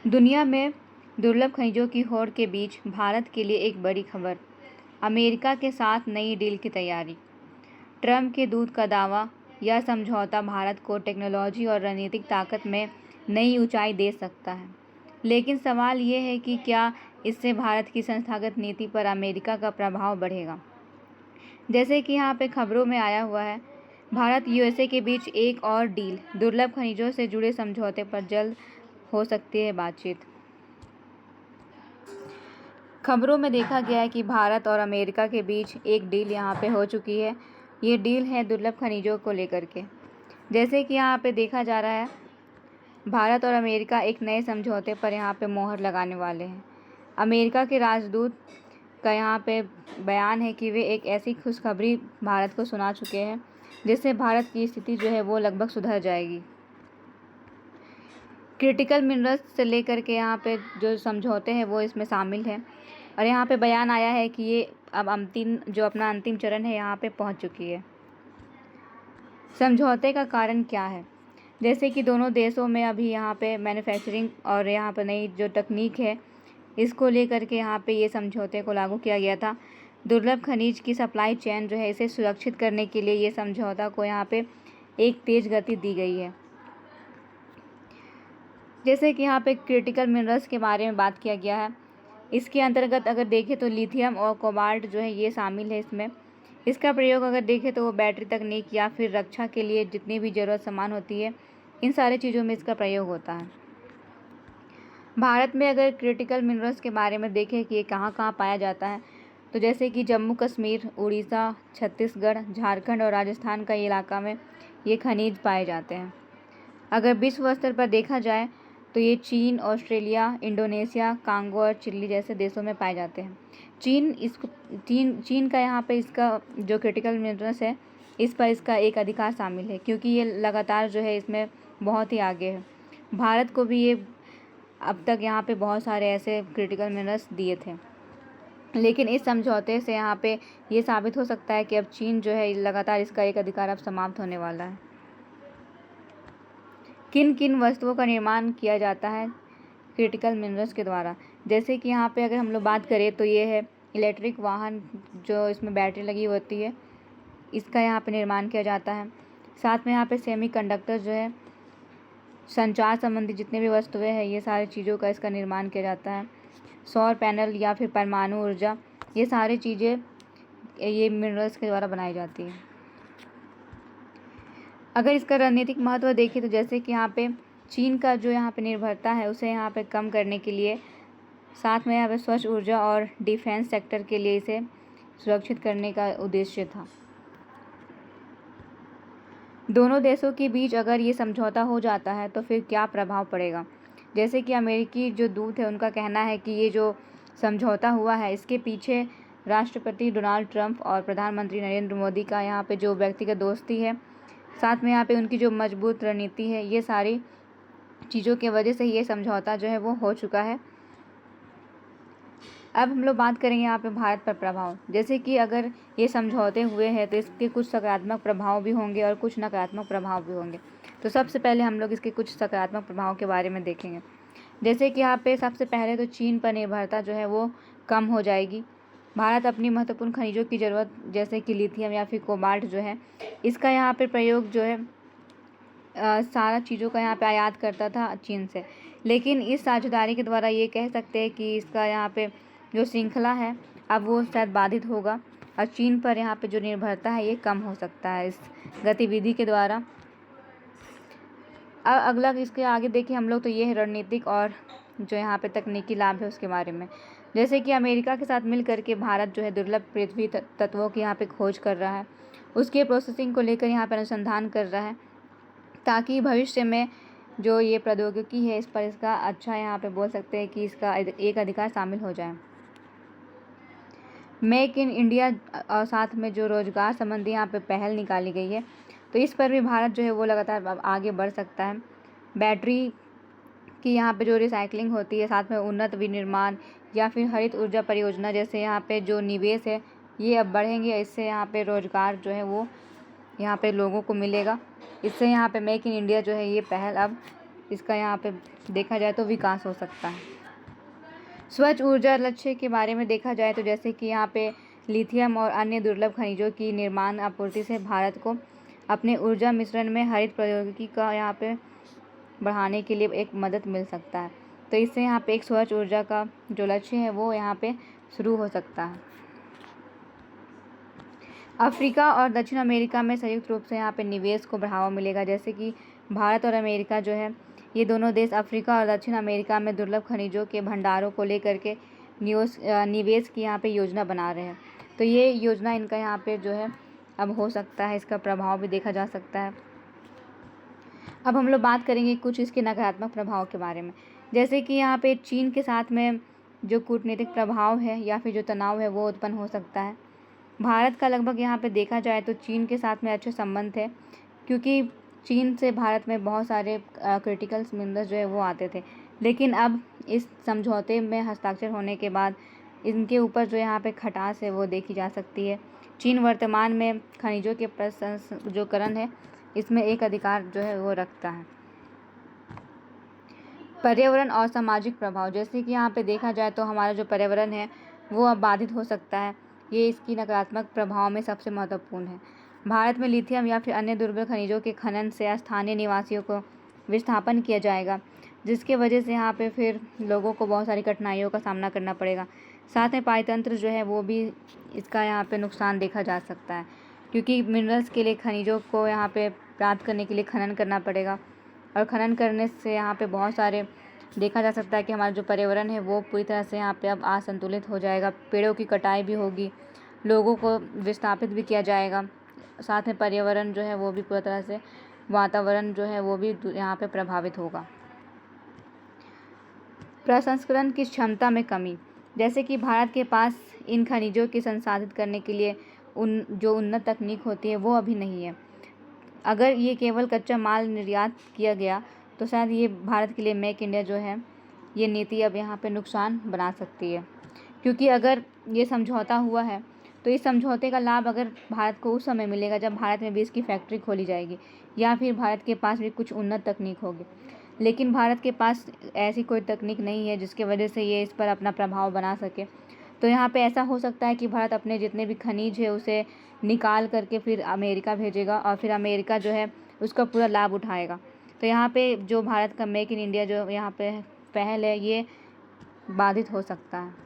दुनिया में दुर्लभ खनिजों की होड़ के बीच भारत के लिए एक बड़ी खबर। अमेरिका के साथ नई डील की तैयारी। ट्रंप के दूत का दावा, यह समझौता भारत को टेक्नोलॉजी और रणनीतिक ताकत में नई ऊंचाई दे सकता है। लेकिन सवाल ये है कि क्या इससे भारत की संस्थागत नीति पर अमेरिका का प्रभाव बढ़ेगा। जैसे कि यहाँ पे खबरों में आया हुआ है, भारत यूएसए के बीच एक और डील, दुर्लभ खनिजों से जुड़े समझौते पर जल्द हो सकती है बातचीत। खबरों में देखा गया है कि भारत और अमेरिका के बीच एक डील यहाँ पे हो चुकी है। ये डील है दुर्लभ खनिजों को लेकर के। जैसे कि यहाँ पे देखा जा रहा है, भारत और अमेरिका एक नए समझौते पर यहाँ पे मोहर लगाने वाले हैं। अमेरिका के राजदूत का यहाँ पे बयान है कि वे एक ऐसी खुशखबरी भारत को सुना चुके हैं जिससे भारत की स्थिति जो है वो लगभग सुधर जाएगी। क्रिटिकल मिनरल्स से लेकर के यहाँ पे जो समझौते हैं वो इसमें शामिल हैं। और यहाँ पे बयान आया है कि ये अब अपना अंतिम चरण है यहाँ पे पहुँच चुकी है। समझौते का कारण क्या है? जैसे कि दोनों देशों में अभी यहाँ पे मैन्युफैक्चरिंग और यहाँ पर नई जो तकनीक है इसको लेकर के यहाँ पे ये समझौते को लागू किया गया था। दुर्लभ खनिज की सप्लाई चेन जो है इसे सुरक्षित करने के लिए ये समझौता को यहाँ पे एक तेज़ गति दी गई है। जैसे कि यहाँ पे क्रिटिकल मिनरल्स के बारे में बात किया गया है। इसके अंतर्गत अगर देखें तो लिथियम और कोबाल्ट जो है ये शामिल है इसमें। इसका प्रयोग अगर देखें तो वो बैटरी तकनीक या फिर रक्षा के लिए जितनी भी ज़रूरत सामान होती है, इन सारी चीज़ों में इसका प्रयोग होता है। भारत में अगर क्रिटिकल मिनरल्स के बारे में देखें कि ये कहाँ कहाँ पाया जाता है, तो जैसे कि जम्मू कश्मीर, उड़ीसा, छत्तीसगढ़, झारखंड और राजस्थान का इलाका में ये खनिज पाए जाते हैं। अगर विश्व स्तर पर देखा जाए तो ये चीन, ऑस्ट्रेलिया, इंडोनेशिया, कांगो और चिली जैसे देशों में पाए जाते हैं। चीन का यहाँ पे इसका जो क्रिटिकल मिनरल्स है इस पर इसका एक अधिकार शामिल है, क्योंकि ये लगातार जो है इसमें बहुत ही आगे है। भारत को भी ये अब तक यहाँ पे बहुत सारे ऐसे क्रिटिकल मिनरल्स दिए थे, लेकिन इस समझौते से यहाँ पे ये साबित हो सकता है कि अब चीन जो है लगातार इसका एक अधिकार अब समाप्त होने वाला है। किन किन वस्तुओं का निर्माण किया जाता है क्रिटिकल मिनरल्स के द्वारा? जैसे कि यहाँ पे अगर हम लोग बात करें तो ये है इलेक्ट्रिक वाहन, जो इसमें बैटरी लगी होती है, इसका यहाँ पे निर्माण किया जाता है। साथ में यहाँ पे सेमीकंडक्टर जो है, संचार संबंधी जितने भी वस्तुएं हैं, ये सारी चीज़ों का इसका निर्माण किया जाता है। सौर पैनल या फिर परमाणु ऊर्जा, ये सारी चीज़ें ये मिनरल्स के द्वारा बनाई जाती है। अगर इसका रणनीतिक महत्व देखें तो जैसे कि यहाँ पे चीन का जो यहाँ पे निर्भरता है उसे यहाँ पे कम करने के लिए, साथ में यहाँ पे स्वच्छ ऊर्जा और डिफेंस सेक्टर के लिए इसे सुरक्षित करने का उद्देश्य था। दोनों देशों के बीच अगर ये समझौता हो जाता है तो फिर क्या प्रभाव पड़ेगा? जैसे कि अमेरिकी जो दूत है उनका कहना है कि ये जो समझौता हुआ है इसके पीछे राष्ट्रपति डोनाल्ड ट्रंप और प्रधानमंत्री नरेंद्र मोदी का यहाँ पे जो व्यक्तिगत दोस्ती है, साथ में यहाँ पे उनकी जो मजबूत रणनीति है, ये सारी चीज़ों की वजह से ये समझौता जो है वो हो चुका है। अब हम लोग बात करेंगे यहाँ पे भारत पर प्रभाव। जैसे कि अगर ये समझौते हुए हैं तो इसके कुछ सकारात्मक प्रभाव भी होंगे और कुछ नकारात्मक प्रभाव भी होंगे। तो सबसे पहले हम लोग इसके कुछ सकारात्मक प्रभाव के बारे में देखेंगे। जैसे कि यहाँ पे सबसे पहले तो चीन पर निर्भरता जो है वो कम हो जाएगी। भारत अपनी महत्वपूर्ण खनिजों की ज़रूरत जैसे कि लिथियम या फिर कोबाल्ट जो है, इसका यहाँ पे प्रयोग जो है सारा चीज़ों का यहाँ पे आयात करता था चीन से। लेकिन इस साझेदारी के द्वारा ये कह सकते हैं कि इसका यहाँ पे जो श्रृंखला है अब वो शायद बाधित होगा और चीन पर यहाँ पे जो निर्भरता है ये कम हो सकता है इस गतिविधि के द्वारा। अब अगला इसके आगे देखिए हम लोग तो ये है रणनीतिक और जो यहाँ पे तकनीकी लाभ है उसके बारे में। जैसे कि अमेरिका के साथ मिल करके भारत जो है दुर्लभ पृथ्वी तत्वों की यहाँ पे खोज कर रहा है, उसके प्रोसेसिंग को लेकर यहाँ पे अनुसंधान कर रहा है, ताकि भविष्य में जो ये प्रौद्योगिकी है इस पर इसका अच्छा यहाँ पे बोल सकते हैं कि इसका एक अधिकार शामिल हो जाए। मेक इन इंडिया और साथ में जो रोजगार संबंधी यहाँ पे पहल निकाली गई है, तो इस पर भी भारत जो है वो लगातार आगे बढ़ सकता है। बैटरी की यहाँ पे जो रिसाइकलिंग होती है, साथ में उन्नत विनिर्माण या फिर हरित ऊर्जा परियोजना जैसे यहाँ पे जो निवेश है ये अब बढ़ेंगे। इससे यहाँ पे रोजगार जो है वो यहाँ पे लोगों को मिलेगा। इससे यहाँ पे मेक इन इंडिया जो है ये पहल अब इसका यहाँ पे देखा जाए तो विकास हो सकता है। स्वच्छ ऊर्जा लक्ष्य के बारे में देखा जाए तो जैसे कि यहाँ पे लिथियम और अन्य दुर्लभ खनिजों की निर्माण आपूर्ति से भारत को अपने ऊर्जा मिश्रण में हरित प्रौद्योगिकी का यहाँ पे बढ़ाने के लिए एक मदद मिल सकता है। तो इससे यहाँ पे एक स्वच्छ ऊर्जा का जो लक्ष्य है वो यहाँ पे शुरू हो सकता है। अफ्रीका और दक्षिण अमेरिका में संयुक्त रूप से यहाँ पे निवेश को बढ़ावा मिलेगा। जैसे कि भारत और अमेरिका जो है ये दोनों देश अफ्रीका और दक्षिण अमेरिका में दुर्लभ खनिजों के भंडारों को लेकर के निवेश की यहाँ पे योजना बना रहे हैं। तो ये योजना इनका यहाँ पे जो है अब हो सकता है, इसका प्रभाव भी देखा जा सकता है। अब हम लोग बात करेंगे कुछ इसके नकारात्मक प्रभाव के बारे में। जैसे कि यहाँ पे चीन के साथ में जो कूटनीतिक प्रभाव है या फिर जो तनाव है वो उत्पन्न हो सकता है। भारत का लगभग यहाँ पे देखा जाए तो चीन के साथ में अच्छे संबंध है, क्योंकि चीन से भारत में बहुत सारे क्रिटिकल मिनरल्स जो है वो आते थे। लेकिन अब इस समझौते में हस्ताक्षर होने के बाद इनके ऊपर जो यहाँ पे खटास है वो देखी जा सकती है। चीन वर्तमान में खनिजों के प्रसंस्करण है इसमें एक अधिकार जो है वो रखता है। पर्यावरण और सामाजिक प्रभाव, जैसे कि यहाँ पे देखा जाए तो हमारा जो पर्यावरण है वो अब बाधित हो सकता है। ये इसकी नकारात्मक प्रभाव में सबसे महत्वपूर्ण है। भारत में लिथियम या फिर अन्य दुर्लभ खनिजों के खनन से स्थानीय निवासियों को विस्थापन किया जाएगा, जिसके वजह से यहाँ पे फिर लोगों को बहुत सारी कठिनाइयों का सामना करना पड़ेगा। साथ में पारतंत्र जो है वो भी इसका यहाँ पे नुकसान देखा जा सकता है, क्योंकि मिनरल्स के लिए खनिजों को यहाँ पे प्राप्त करने के लिए खनन करना पड़ेगा, और खनन करने से यहाँ पे बहुत सारे देखा जा सकता है कि हमारा जो पर्यावरण है वो पूरी तरह से यहाँ पे अब असंतुलित हो जाएगा। पेड़ों की कटाई भी होगी, लोगों को विस्थापित भी किया जाएगा, साथ में पर्यावरण जो है वो भी पूरी तरह से वातावरण जो है वो भी यहाँ पे प्रभावित होगा। प्रसंस्करण की क्षमता में कमी, जैसे कि भारत के पास इन खनिजों की संसाधित करने के लिए उन्नत तकनीक होती है वो अभी नहीं है। अगर ये केवल कच्चा माल निर्यात किया गया तो शायद ये भारत के लिए मेक इंडिया जो है ये नीति अब यहाँ पे नुकसान बना सकती है, क्योंकि अगर ये समझौता हुआ है तो इस समझौते का लाभ अगर भारत को उस समय मिलेगा जब भारत में भी इसकी फैक्ट्री खोली जाएगी या फिर भारत के पास भी कुछ उन्नत तकनीक होगी। लेकिन भारत के पास ऐसी कोई तकनीक नहीं है जिसके वजह से ये इस पर अपना प्रभाव बना सके। तो यहाँ पे ऐसा हो सकता है कि भारत अपने जितने भी खनिज है उसे निकाल करके फिर अमेरिका भेजेगा और फिर अमेरिका जो है उसका पूरा लाभ उठाएगा। तो यहाँ पे जो भारत का मेक इन इंडिया जो यहाँ पे पहल है ये बाधित हो सकता है।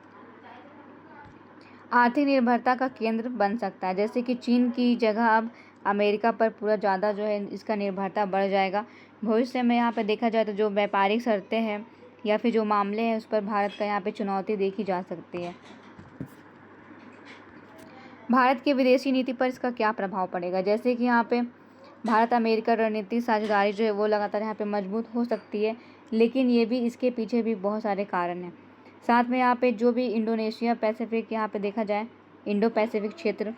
आर्थिक निर्भरता का केंद्र बन सकता है, जैसे कि चीन की जगह अब अमेरिका पर पूरा ज़्यादा जो है इसका निर्भरता बढ़ जाएगा। भविष्य में यहाँ पे देखा जाए तो जो व्यापारिक शर्तें हैं या फिर जो मामले हैं उस पर भारत का यहाँ पे चुनौती देखी जा सकती है। भारत की विदेशी नीति पर इसका क्या प्रभाव पड़ेगा, जैसे कि यहाँ पे भारत अमेरिका रणनीतिक साझेदारी जो है वो लगातार यहाँ पे मजबूत हो सकती है, लेकिन ये भी इसके पीछे भी बहुत सारे कारण हैं। साथ में यहाँ पे जो भी इंडोनेशिया पैसिफिक यहाँ पे देखा जाए इंडो पैसिफिक क्षेत्र,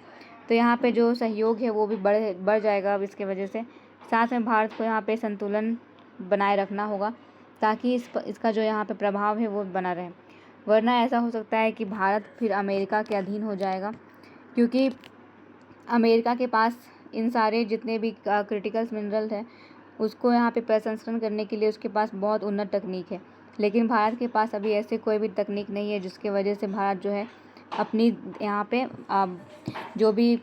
तो यहाँ पे जो सहयोग है वो भी बढ़ जाएगा अब इसके वजह से। साथ में भारत को यहाँ पे संतुलन बनाए रखना होगा ताकि इसका जो यहाँ पे प्रभाव है वो बना रहे, वरना ऐसा हो सकता है कि भारत फिर अमेरिका के अधीन हो जाएगा, क्योंकि अमेरिका के पास इन सारे जितने भी क्रिटिकल मिनरल है उसको यहाँ पे प्रसंस्करण करने के लिए उसके पास बहुत उन्नत तकनीक है। लेकिन भारत के पास अभी ऐसे कोई भी तकनीक नहीं है जिसके वजह से भारत जो है अपनी यहाँ पे जो भी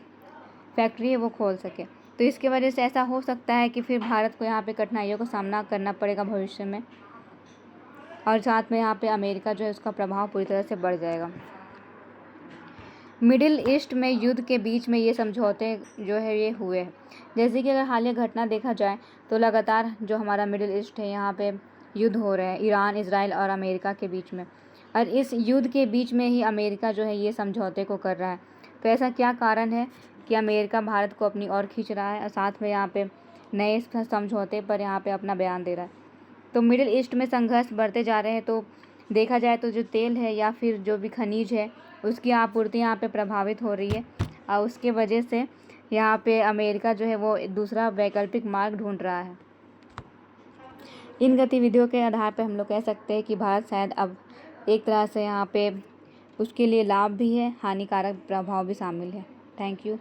फैक्ट्री है वो खोल सके। तो इसके वजह से ऐसा हो सकता है कि फिर भारत को यहाँ पे कठिनाइयों का सामना करना पड़ेगा भविष्य में, और साथ में यहाँ पे अमेरिका जो है उसका प्रभाव पूरी तरह से बढ़ जाएगा। मिडिल ईस्ट में युद्ध के बीच में ये समझौते जो है ये हुए हैं। जैसे कि अगर हालिया घटना देखा जाए तो लगातार जो हमारा मिडिल ईस्ट है यहाँ पे युद्ध हो रहे हैं ईरान, इजराइल और अमेरिका के बीच में, और इस युद्ध के बीच में ही अमेरिका जो है ये समझौते को कर रहा है। तो ऐसा क्या कारण है कि अमेरिका भारत को अपनी ओर खींच रहा है और साथ में यहाँ पे नए समझौते पर यहाँ पे अपना बयान दे रहा है। तो मिडिल ईस्ट में संघर्ष बढ़ते जा रहे हैं, तो देखा जाए तो जो तेल है या फिर जो भी खनिज है उसकी आपूर्ति यहाँ पे प्रभावित हो रही है, और उसके वजह से यहाँ पे अमेरिका जो है वो दूसरा वैकल्पिक मार्ग ढूंढ रहा है। इन गतिविधियों के आधार पर हम लोग कह सकते हैं कि भारत शायद अब एक तरह से यहाँ पे उसके लिए लाभ भी है, हानिकारक प्रभाव भी शामिल है। Thank you.